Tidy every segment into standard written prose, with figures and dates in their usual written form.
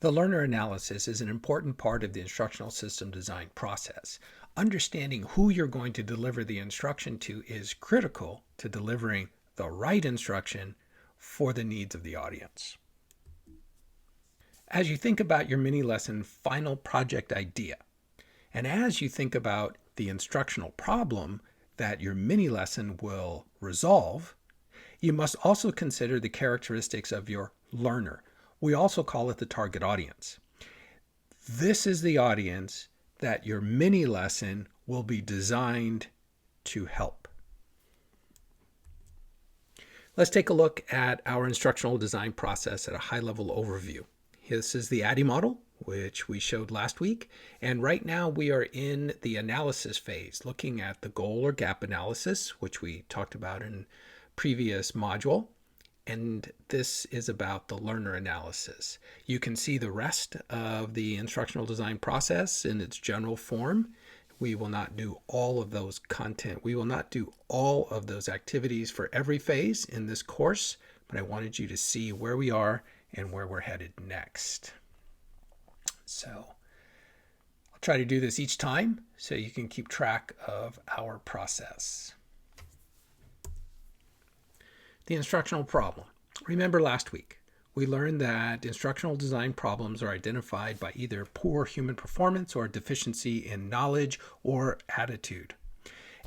The learner analysis is an important part of the instructional system design process. Understanding who you're going to deliver the instruction to is critical to delivering the right instruction for the needs of the audience. As you think about your mini lesson final project idea, and as you think about the instructional problem that your mini lesson will resolve, you must also consider the characteristics of your learner. We also call it the target audience. This is the audience that your mini lesson will be designed to help. Let's take a look at our instructional design process at a high-level overview. This is the ADDIE model, which we showed last week, and right now we are in the analysis phase, looking at the goal or gap analysis, which we talked about in previous module, and this is about the learner analysis. You can see the rest of the instructional design process in its general form. We will not do all of those content. We will not do all of those activities for every phase in this course, but I wanted you to see where we are and where we're headed next. So I'll try to do this each time so you can keep track of our process. The instructional problem. Remember last week, we learned that instructional design problems are identified by either poor human performance or deficiency in knowledge or attitude.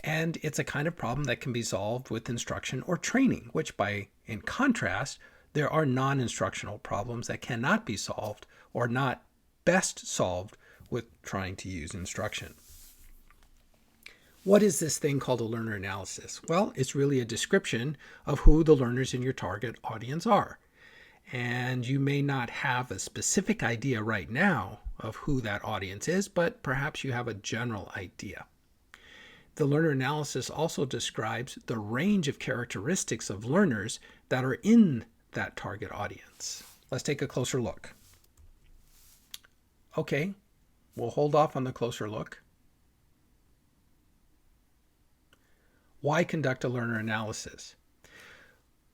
And it's a kind of problem that can be solved with instruction or training, which in contrast, there are non-instructional problems that cannot be solved or not best solved with trying to use instruction. What is this thing called a learner analysis? Well, it's really a description of who the learners in your target audience are. And you may not have a specific idea right now of who that audience is, but perhaps you have a general idea. The learner analysis also describes the range of characteristics of learners that are in that target audience. Let's take a closer look. Okay, we'll hold off on the closer look. Why conduct a learner analysis?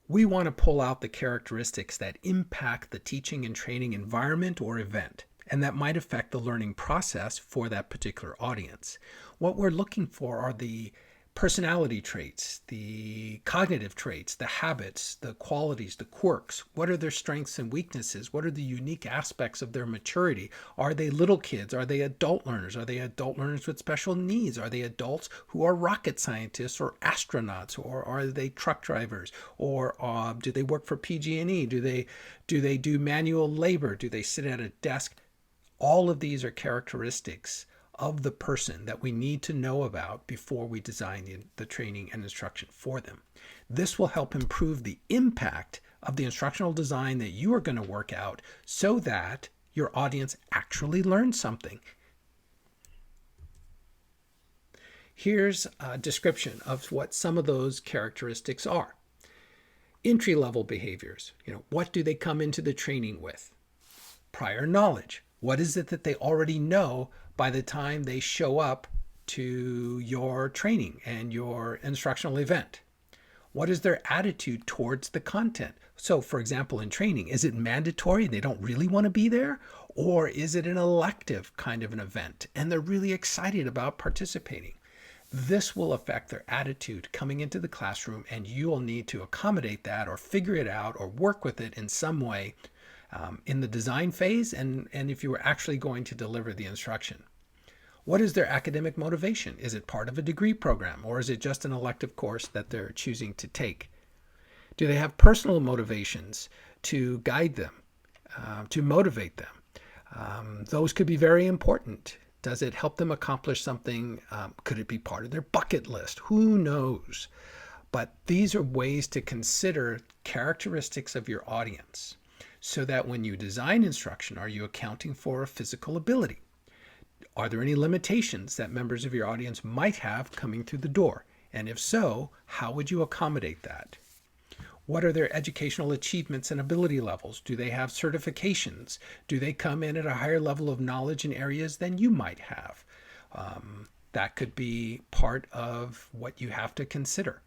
We want to pull out the characteristics that impact the teaching and training environment or event, and that might affect the learning process for that particular audience. What we're looking for are the personality traits, the cognitive traits, the habits, the qualities, the quirks. What are their strengths and weaknesses? What are the unique aspects of their maturity? Are they little kids? Are they adult learners? Are they adult learners with special needs? Are they adults who are rocket scientists or astronauts? Or are they truck drivers? Or do they work for PG&E? Do they do manual labor? Do they sit at a desk? All of these are characteristics of the person that we need to know about before we design the training and instruction for them. This will help improve the impact of the instructional design that you are going to work out so that your audience actually learns something. Here's a description of what some of those characteristics are. Entry-level behaviors. What do they come into the training with? Prior knowledge. What is it that they already know by the time they show up to your training and your instructional event? What is their attitude towards the content? So, for example, in training, is it mandatory and they don't really want to be there? Or is it an elective kind of an event and they're really excited about participating? This will affect their attitude coming into the classroom, and you will need to accommodate that or figure it out or work with it in some way in the design phase and if you were actually going to deliver the instruction. What is their academic motivation? Is it part of a degree program, or is it just an elective course that they're choosing to take? Do they have personal motivations to guide them, to motivate them? Those could be very important. Does it help them accomplish something? Could it be part of their bucket list? Who knows? But these are ways to consider characteristics of your audience so that when you design instruction, are you accounting for a physical ability? Are there any limitations that members of your audience might have coming through the door? And if so, how would you accommodate that? What are their educational achievements and ability levels? Do they have certifications? Do they come in at a higher level of knowledge in areas than you might have? That could be part of what you have to consider.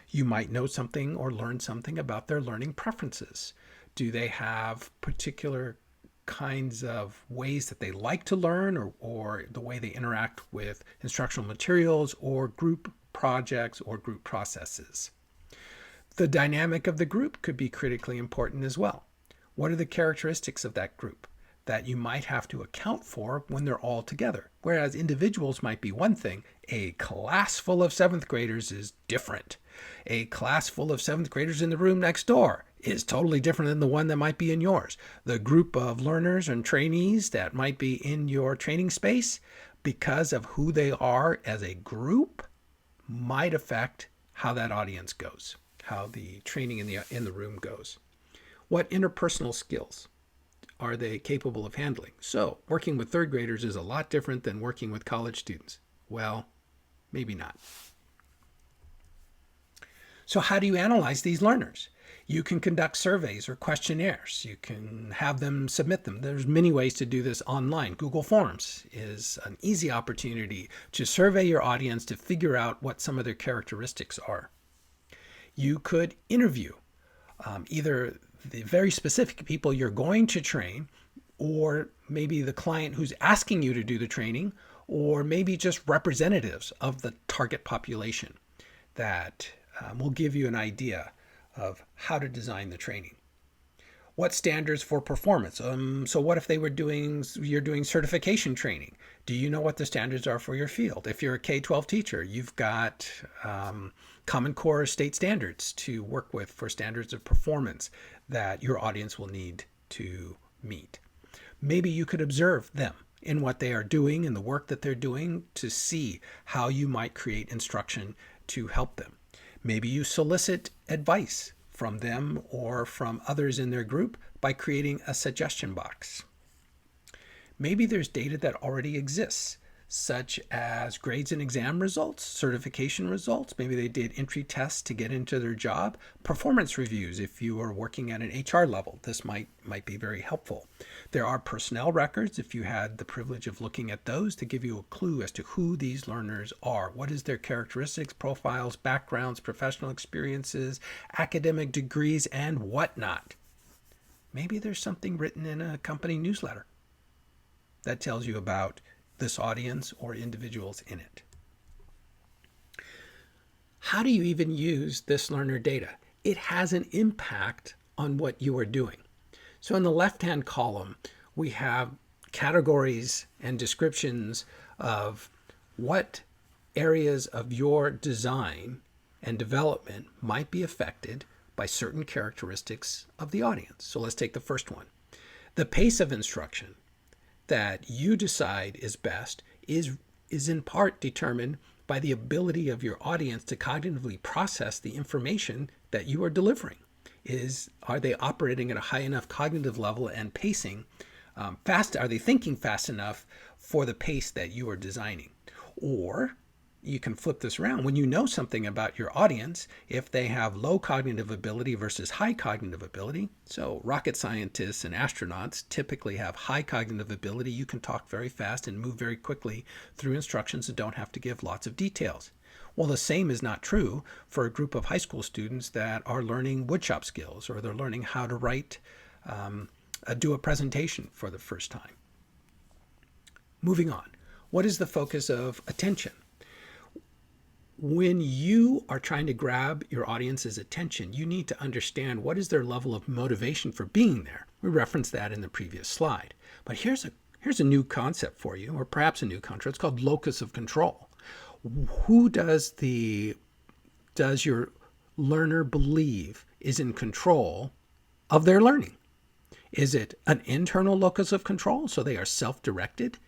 You might know something or learn something about their learning preferences. Do they have particular kinds of ways that they like to learn, or the way they interact with instructional materials or group projects or group processes. The dynamic of the group could be critically important as well. What are the characteristics of that group that you might have to account for when they're all together? Whereas individuals might be one thing, a class full of seventh graders is different. A class full of seventh graders in the room next door is totally different than the one that might be in yours. The group of learners and trainees that might be in your training space, because of who they are as a group, might affect how that audience goes, how the training in the room goes. What interpersonal skills are they capable of handling? So working with third graders is a lot different than working with college students. Well, maybe not. So how do you analyze these learners? You can conduct surveys or questionnaires. You can have them submit them. There's many ways to do this online. Google Forms is an easy opportunity to survey your audience to figure out what some of their characteristics are. You could interview either the very specific people you're going to train, or maybe the client who's asking you to do the training, or maybe just representatives of the target population that will give you an idea of how to design the training. What standards for performance? So what if you're doing certification training? Do you know what the standards are for your field? If you're a K-12 teacher, you've got Common Core state standards to work with for standards of performance that your audience will need to meet. Maybe you could observe them in what they are doing and the work that they're doing to see how you might create instruction to help them. Maybe you solicit advice from them or from others in their group by creating a suggestion box. Maybe there's data that already exists, such as grades and exam results, certification results. Maybe they did entry tests to get into their job. Performance reviews, if you are working at an HR level, this might be very helpful. There are personnel records, if you had the privilege of looking at those, to give you a clue as to who these learners are. What is their characteristics, profiles, backgrounds, professional experiences, academic degrees, and whatnot. Maybe there's something written in a company newsletter that tells you about this audience or individuals in it. How do you even use this learner data? It has an impact on what you are doing. So in the left-hand column, we have categories and descriptions of what areas of your design and development might be affected by certain characteristics of the audience. So let's take the first one. The pace of instruction that you decide is best is in part determined by the ability of your audience to cognitively process the information that you are delivering. Are they operating at a high enough cognitive level and pacing fast? Are they thinking fast enough for the pace that you are designing? Or you can flip this around. When you know something about your audience, if they have low cognitive ability versus high cognitive ability, so rocket scientists and astronauts typically have high cognitive ability. You can talk very fast and move very quickly through instructions and don't have to give lots of details. Well, the same is not true for a group of high school students that are learning woodshop skills, or they're learning how to write, do a presentation for the first time. Moving on, what is the focus of attention? When you are trying to grab your audience's attention, you need to understand what is their level of motivation for being there. We referenced that in the previous slide. But here's a new concept for you, or perhaps a new concept. It's called locus of control. Who does your learner believe is in control of their learning? Is it an internal locus of control, so they are self-directed,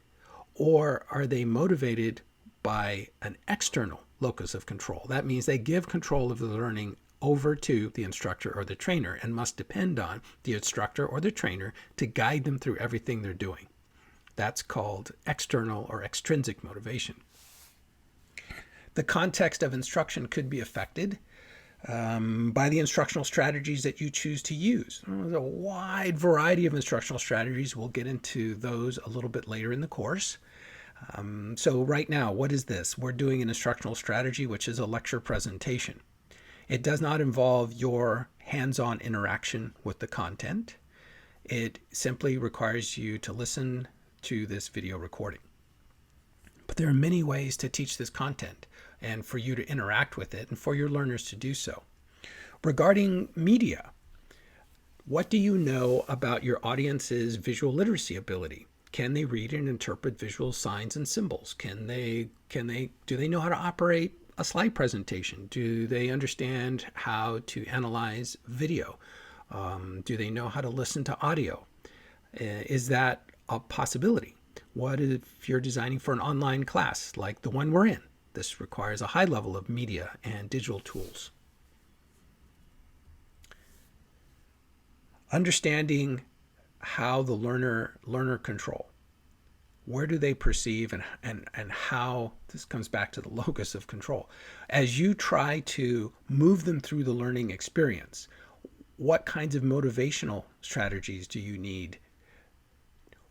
or are they motivated by an external locus of control? That means they give control of the learning over to the instructor or the trainer and must depend on the instructor or the trainer to guide them through everything they're doing. That's called external or extrinsic motivation. The context of instruction could be affected by the instructional strategies that you choose to use. There's a wide variety of instructional strategies. We'll get into those a little bit later in the course. So right now, what is this? We're doing an instructional strategy, which is a lecture presentation. It does not involve your hands-on interaction with the content. It simply requires you to listen to this video recording. But there are many ways to teach this content and for you to interact with it and for your learners to do so. Regarding media, what do you know about your audience's visual literacy ability? Can they read and interpret visual signs and symbols? Do they know how to operate a slide presentation? Do they understand how to analyze video? Do they know how to listen to audio? Is that a possibility? What if you're designing for an online class like the one we're in? This requires a high level of media and digital tools. Understanding how the learner control. Where do they perceive and how this comes back to the locus of control. As you try to move them through the learning experience, what kinds of motivational strategies do you need?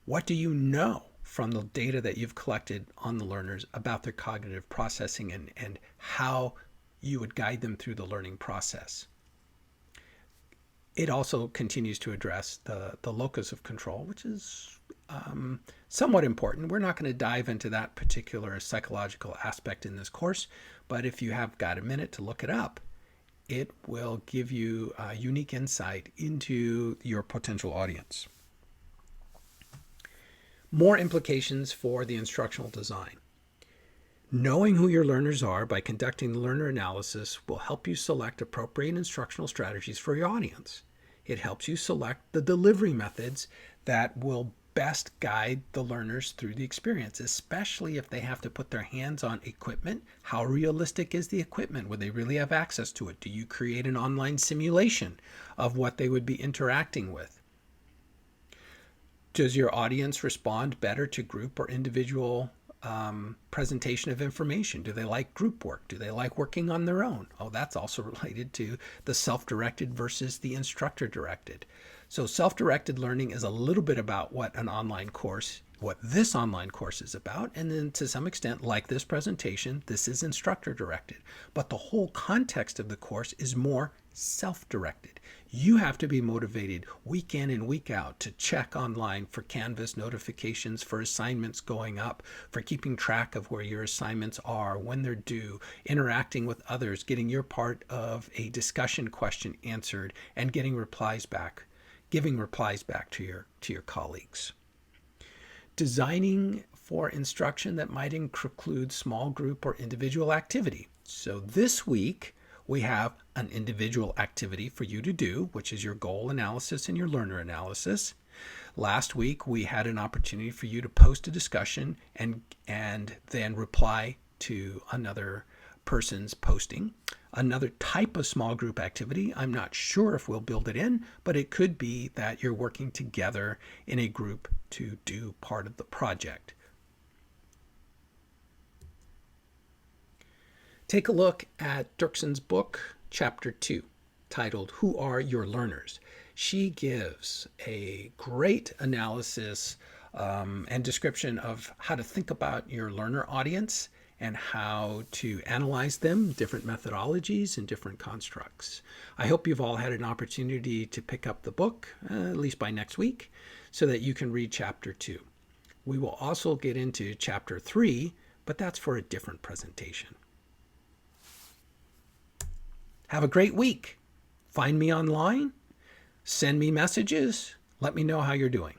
What do you know from the data that you've collected on the learners about their cognitive processing and how you would guide them through the learning process? It also continues to address the locus of control, which is somewhat important. We're not going to dive into that particular psychological aspect in this course, but if you have got a minute to look it up, it will give you a unique insight into your potential audience. More implications for the instructional design. Knowing who your learners are by conducting the learner analysis will help you select appropriate instructional strategies for your audience. It helps you select the delivery methods that will best guide the learners through the experience, especially if they have to put their hands on equipment. How realistic is the equipment? Would they really have access to it? Do you create an online simulation of what they would be interacting with? Does your audience respond better to group or individual presentation of information? Do they like group work? Do they like working on their own? Oh, that's also related to the self-directed versus the instructor-directed. So self-directed learning is a little bit about what this online course is about, and then to some extent, like this presentation, this is instructor-directed. But the whole context of the course is more self-directed. You have to be motivated week in and week out to check online for Canvas notifications, for assignments going up, for keeping track of where your assignments are, when they're due, interacting with others, getting your part of a discussion question answered, and giving replies back to your colleagues. Designing for instruction that might include small group or individual activity. So this week, we have an individual activity for you to do, which is your goal analysis and your learner analysis. Last week, we had an opportunity for you to post a discussion and then reply to another person's posting. Another type of small group activity, I'm not sure if we'll build it in, but it could be that you're working together in a group to do part of the project. Take a look at Dirkson's book, Chapter 2, titled, Who Are Your Learners? She gives a great analysis and description of how to think about your learner audience and how to analyze them, different methodologies and different constructs. I hope you've all had an opportunity to pick up the book, at least by next week, so that you can read Chapter 2. We will also get into Chapter 3, but that's for a different presentation. Have a great week. Find me online. Send me messages. Let me know how you're doing.